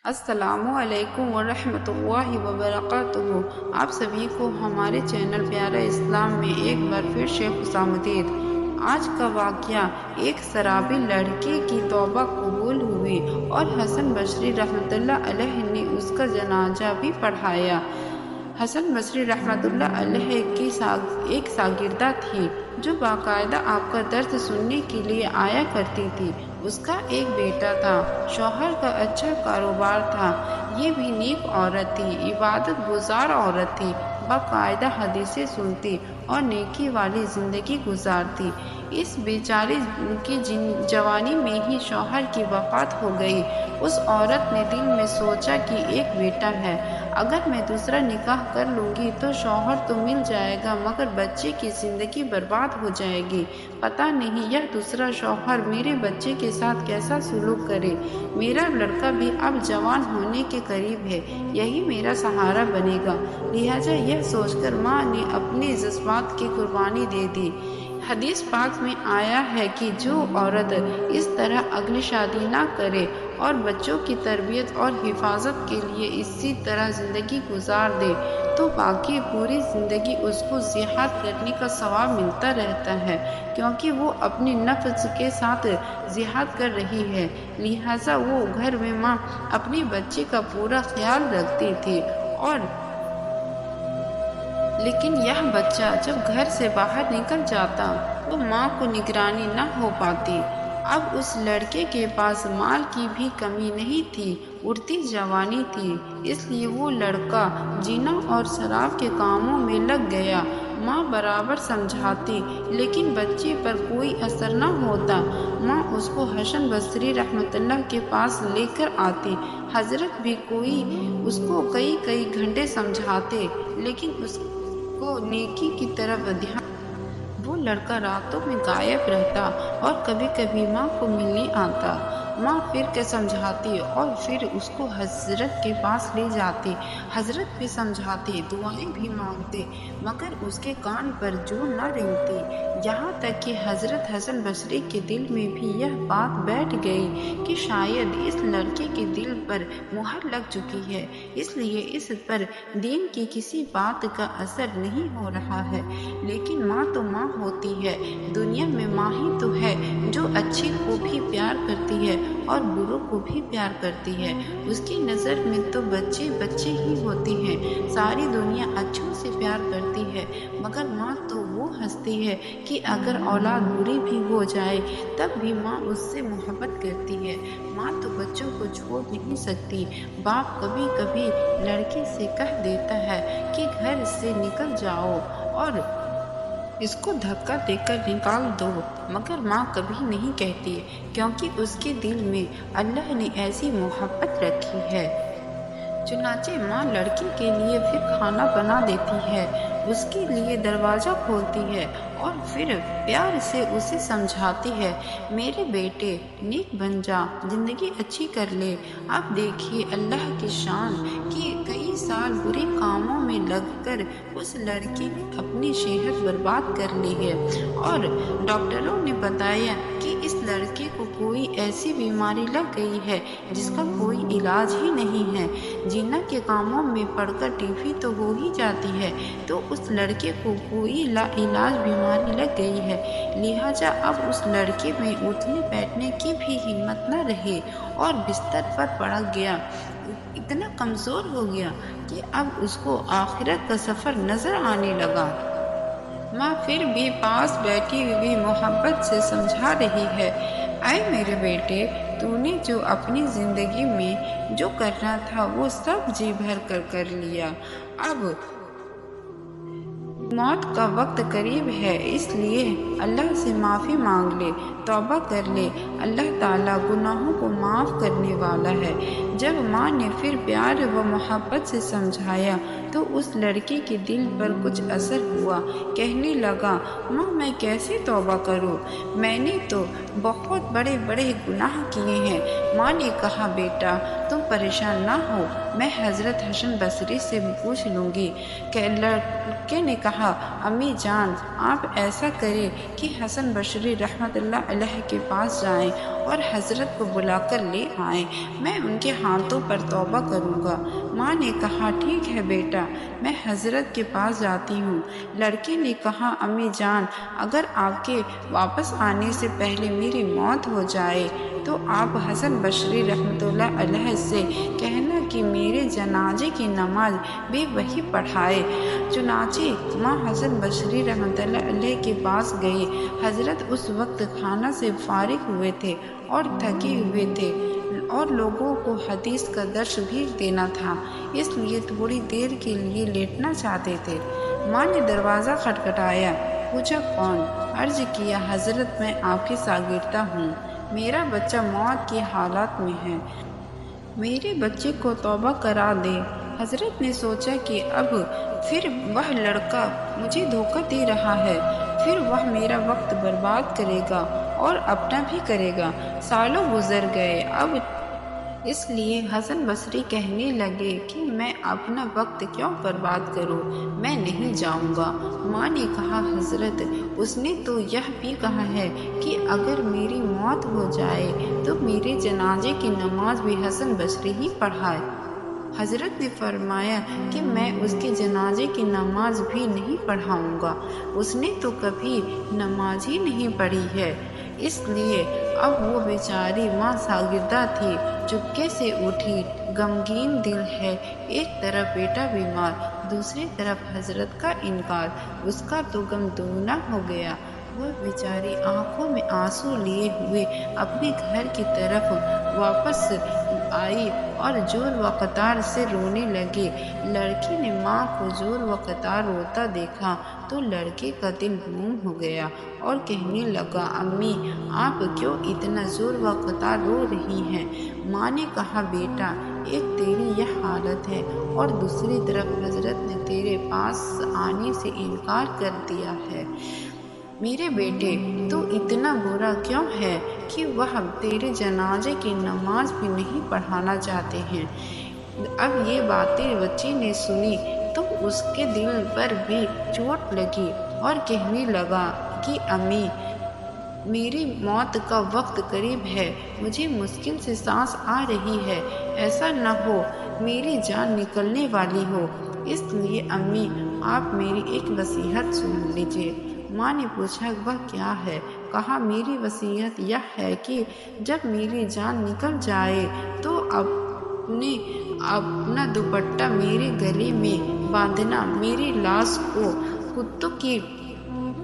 السلام علیکم ورحمۃ اللہ وبرکاتہ۔ آپ سبھی کو ہمارے چینل پیارا اسلام میں ایک بار پھر سے خوش آمدید۔ آج کا واقعہ ایک شرابی لڑکے کی توبہ قبول ہوئی اور حسن بصری رحمۃ اللہ علیہ نے اس کا جنازہ بھی پڑھایا۔ حسن بصری رحمۃ اللہ علیہ کی ایک شاگردہ تھی جو باقاعدہ آپ کا درس سننے کے لیے آیا کرتی تھی۔ اس کا ایک بیٹا تھا، شوہر کا اچھا کاروبار تھا، یہ بھی نیک عورت تھی، عبادت گزار عورت تھی، باقاعدہ حدیثیں سنتی اور نیکی والی زندگی گزارتی۔ اس بیچاری کی جوانی میں ہی شوہر کی وفات ہو گئی۔ اس عورت نے دل میں سوچا کہ ایک بیٹا ہے، اگر میں دوسرا نکاح کر لوں گی تو شوہر تو مل جائے گا مگر بچے کی زندگی برباد ہو جائے گی۔ پتہ نہیں یہ دوسرا شوہر میرے بچے کے ساتھ کیسا سلوک کرے۔ میرا لڑکا بھی اب جوان ہونے کے قریب ہے، یہی میرا سہارا بنے گا۔ لہٰذا یہ سوچ کر ماں نے اپنے جذبات کی قربانی دے دی۔ حدیث پاک میں آیا ہے کہ جو عورت اس طرح اگلی شادی نہ کرے اور بچوں کی تربیت اور حفاظت کے لیے اسی طرح زندگی گزار دے تو باقی پوری زندگی اس کو جہاد کرنے کا ثواب ملتا رہتا ہے، کیونکہ وہ اپنی نفس کے ساتھ جہاد کر رہی ہے۔ لہٰذا وہ گھر میں ماں اپنے بچے کا پورا خیال رکھتی تھی، اور لیکن یہ بچہ جب گھر سے باہر نکل جاتا تو ماں کو نگرانی نہ ہو پاتی۔ اب اس لڑکے کے پاس مال کی بھی کمی نہیں تھی، اڑتی جوانی تھی، اس لیے وہ لڑکا زنا اور شراب کے کاموں میں لگ گیا۔ ماں برابر سمجھاتی لیکن بچے پر کوئی اثر نہ ہوتا۔ ماں اس کو حسن بصری رحمۃ اللہ کے پاس لے کر آتی۔ حضرت بھی اس کو کئی گھنٹے سمجھاتے لیکن اس کو نیکی کی طرف دھیان۔ وہ لڑکا راتوں میں غائب رہتا اور کبھی کبھی ماں کو ملنے آتا۔ ماں پھر کے سمجھاتی اور پھر اس کو حضرت کے پاس لے جاتی۔ حضرت بھی سمجھاتے، دعائیں بھی مانگتے، مگر اس کے کان پر جوں نہ رنگتی۔ یہاں تک کہ حضرت حسن بصری کے دل میں بھی یہ بات بیٹھ گئی کہ شاید اس لڑکے کے دل پر مہر لگ چکی ہے، اس لیے اس پر دین کی کسی بات کا اثر نہیں ہو رہا ہے۔ لیکن ماں تو ماں ہوتی ہے، دنیا میں ماں ہی تو ہے جو اچھی کو بھی پیار کرتی ہے اور بروں کو بھی پیار کرتی ہے۔ اس کی نظر میں تو بچے بچے ہی ہوتے ہیں، ساری دنیا اچھوں سے پیار کرتی ہے، مگر ماں تو وہ ہستی ہے کہ اگر اولاد بری بھی ہو جائے تب بھی ماں اس سے محبت کرتی ہے۔ ماں تو بچوں کو چھوڑ نہیں سکتی۔ باپ کبھی کبھی لڑکے سے کہہ دیتا ہے کہ گھر سے نکل جاؤ اور اس کو دھکا دے کر نکال دو، مگر ماں کبھی نہیں کہتی، کیونکہ اس کے دل میں اللہ نے ایسی محبت رکھی ہے۔ چنانچہ ماں لڑکی کے لیے پھر کھانا بنا دیتی ہے، اس کے لیے دروازہ کھولتی ہے اور پھر پیار سے اسے سمجھاتی ہے، میرے بیٹے نیک بن جا، زندگی اچھی کر لے۔ اب دیکھیے اللہ کی شان کہ کئی سال برے کاموں میں لگ کر اس لڑکی نے اپنی صحت برباد کر لی ہے، اور ڈاکٹروں نے بتایا کہ اس لڑکے کو کوئی ایسی بیماری لگ گئی ہے جس کا کوئی علاج ہی نہیں ہے۔ زنا کے کاموں میں پڑ کر ٹی.بی تو ہو ہی جاتی ہے، تو اس لڑکے کو کوئی لا علاج بیماری لگ گئی ہے۔ لہٰذا اب اس لڑکے میں اٹھنے بیٹھنے کی بھی ہمت نہ رہی اور بستر پر پڑ گیا، اتنا کمزور ہو گیا کہ اب اس کو آخرت کا سفر نظر آنے لگا۔ ماں پھر بھی پاس بیٹھی ہوئی محبت سے سمجھا رہی ہے، اے میرے بیٹے، تو نے جو اپنی زندگی میں جو کرنا تھا وہ سب جی بھر کر کر لیا، اب موت کا وقت قریب ہے، اس لیے اللہ سے معافی مانگ لے، توبہ کر لے، اللہ تعالیٰ گناہوں کو معاف کرنے والا ہے۔ جب ماں نے پھر پیار و محبت سے سمجھایا تو اس لڑکے کے دل پر کچھ اثر ہوا، کہنے لگا، ماں میں کیسے توبہ کروں، میں نے تو بہت بڑے بڑے گناہ کیے ہیں۔ ماں نے کہا، بیٹا تم پریشان نہ ہو، میں حضرت حسن بصری سے پوچھ لوں گی۔ لڑکے نے کہا، امی جان آپ ایسا کریں کہ حسن بصری رحمۃ اللہ علیہ کے پاس جائیں اور حضرت کو بلا کر لے آئیں، میں ان کے ہاتھوں پر توبہ کروں گا۔ ماں نے کہا ٹھیک ہے بیٹا، میں حضرت کے پاس جاتی ہوں۔ لڑکے نے کہا امی جان، اگر آپ کے واپس آنے سے پہلے میری موت ہو جائے تو آپ حسن بصری رحمۃ اللہ علیہ سے کہنا کہ میرے جنازے کی نماز بھی وہی پڑھائے۔ چنانچہ ماں حسن بصری رحمۃ اللہ علیہ کے پاس گئی۔ حضرت اس وقت کھانا سے فارغ ہوئے تھے اور تھکے ہوئے تھے اور لوگوں کو حدیث کا درس بھی دینا تھا، اس لیے تھوڑی دیر کے لیے لیٹنا چاہتے تھے۔ ماں نے دروازہ کھٹکھٹایا، پوچھا کون؟ عرض کیا حضرت میں آپ کی شاگردہ ہوں، میرا بچہ موت کی حالت میں ہے، میرے بچے کو توبہ کرا دے۔ حضرت نے سوچا کہ اب پھر وہ لڑکا مجھے دھوکہ دے رہا ہے، پھر وہ میرا وقت برباد کرے گا اور اپنا بھی کرے گا۔ سالوں گزر گئے، اب اس لیے حسن بصری کہنے لگے کہ میں اپنا وقت کیوں برباد کروں، میں نہیں جاؤں گا۔ ماں نے کہا حضرت اس نے تو یہ بھی کہا ہے کہ اگر میری موت ہو جائے تو میرے جنازے کی نماز بھی حسن بصری ہی پڑھائے۔ حضرت نے فرمایا کہ میں اس کے جنازے کی نماز بھی نہیں پڑھاؤں گا، اس نے تو کبھی نماز ہی نہیں پڑھی ہے۔ اس لیے اب وہ بیچاری ماں شاگردہ تھی، چپکے سے اٹھی، غمگین دل ہے۔ ایک طرف بیٹا بیمار، دوسری طرف حضرت کا انکار، اس کا تو غم دگنا ہو گیا۔ وہ بیچاری آنکھوں میں آنسو لیے ہوئے اپنے گھر کی طرف واپس آئی اور زور و قطار سے رونے لگی۔ لڑکی نے ماں کو زور و قطار روتا دیکھا تو لڑکے کا دل موم ہو گیا اور کہنے لگا امی آپ کیوں اتنا زور و قطار رو رہی ہیں؟ ماں نے کہا بیٹا ایک تیری یہ حالت ہے اور دوسری طرف حضرت نے تیرے پاس آنے سے انکار کر دیا ہے۔ میرے بیٹے تو اتنا برا کیوں ہے کہ وہ تیرے جنازے کی نماز بھی نہیں پڑھانا چاہتے ہیں؟ اب یہ باتیں بچے نے سنی تو اس کے دل پر بھی چوٹ لگی اور کہنے لگا کہ امی میری موت کا وقت قریب ہے، مجھے مشکل سے سانس آ رہی ہے، ایسا نہ ہو میری جان نکلنے والی ہو، اس لیے امی آپ میری ایک وصیت سن لیجیے۔ ماں نے پوچھا وہ کیا ہے؟ کہا میری وصیت یہ ہے کہ جب میری جان نکل جائے تو اپنا دوپٹہ میرے گلے میں باندھنا، میری لاش کو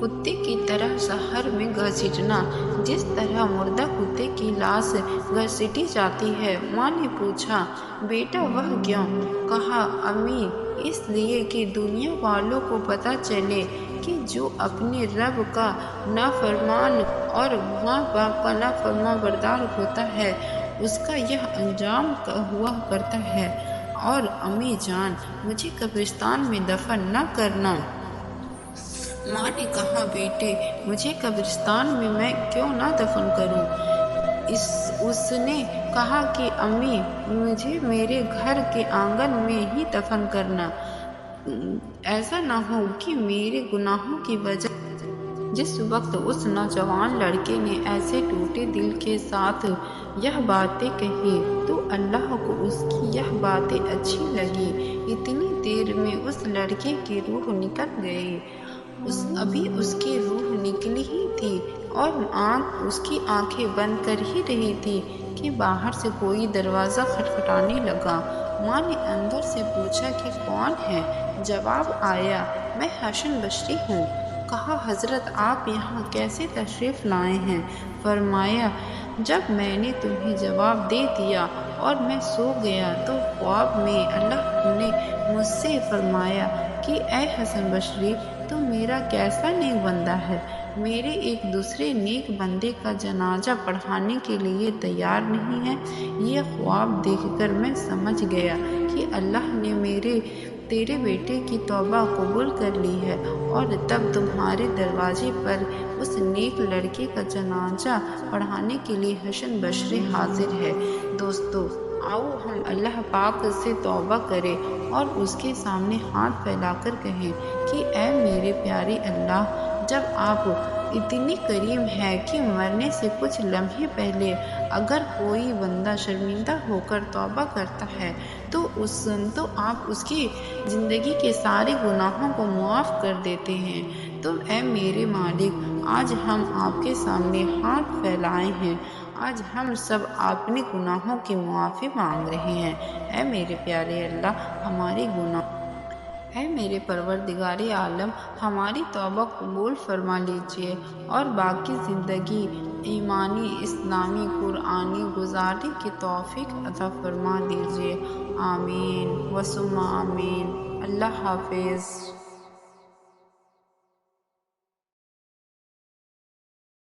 کتے کی طرح شہر میں گھسیٹنا، جس طرح مردہ کتے کی لاش گھسیٹی جاتی ہے۔ ماں نے پوچھا بیٹا وہ کیوں؟ کہا امی اس لیے کہ دنیا والوں کو پتہ چلے کہ جو اپنے رب کا نافرمان اور ماں باپ کا نافرمان بردار ہوتا ہے اس کا یہ انجام ہوا کرتا ہے۔ اور امی جان مجھے قبرستان میں دفن نہ کرنا۔ ماں نے کہا بیٹے مجھے قبرستان میں کیوں نہ دفن کروں؟ اس نے کہا کہ امی مجھے میرے گھر کے آنگن میں ہی دفن کرنا، ایسا نہ ہو کہ میرے گناہوں کی وجہ۔ جس وقت اس نوجوان لڑکے نے ایسے ٹوٹے دل کے ساتھ یہ باتیں کہی تو اللہ کو اس کی یہ باتیں اچھی لگی۔ اتنی دیر میں اس لڑکے کی روح نکل گئی۔ ابھی اس کی روح نکلی ہی تھی اور اس کی آنکھیں بند کر ہی رہی تھی کہ باہر سے کوئی دروازہ کھٹکھٹانے لگا۔ ماں نے اندر سے پوچھا کہ کون ہے؟ جواب آیا میں حسن بصری ہوں۔ کہا حضرت آپ یہاں کیسے تشریف لائے ہیں؟ فرمایا جب میں نے تمہیں جواب دے دیا اور میں سو گیا تو خواب میں اللہ نے مجھ سے فرمایا کہ اے حسن بصری تو میرا کیسا نیک بندہ ہے، میرے ایک دوسرے نیک بندے کا جنازہ پڑھانے کے لیے تیار نہیں ہے۔ یہ خواب دیکھ کر میں سمجھ گیا کہ اللہ نے تیرے بیٹے کی توبہ قبول کر لی ہے اور تب تمہارے دروازے پر اس نیک لڑکے کا جنازہ پڑھانے کے لیے حسن بصری حاضر ہے۔ دوستو آؤ ہم اللہ پاک سے توبہ کریں اور اس کے سامنے ہاتھ پھیلا کر کہیں کہ اے میرے پیارے اللہ، جب آپ اتنی کریم ہے کہ مرنے سے کچھ لمحے پہلے اگر کوئی بندہ شرمندہ ہو کر توبہ کرتا ہے تو آپ اس کی زندگی کے سارے گناہوں کو معاف کر دیتے ہیں۔ تو اے میرے مالک، آج ہم آپ کے سامنے ہاتھ پھیلائے ہیں، آج ہم سب اپنے گناہوں کی معافی مانگ رہے ہیں۔ اے میرے پیارے اللہ، اے میرے پروردگار عالم، ہماری توبہ قبول فرما لیجئے اور باقی زندگی ایمانی، اسلامی، قرآنی گزارنے کی توفیق عطا فرما دیجئے۔ آمین و ثم آمین۔ اللہ حافظ۔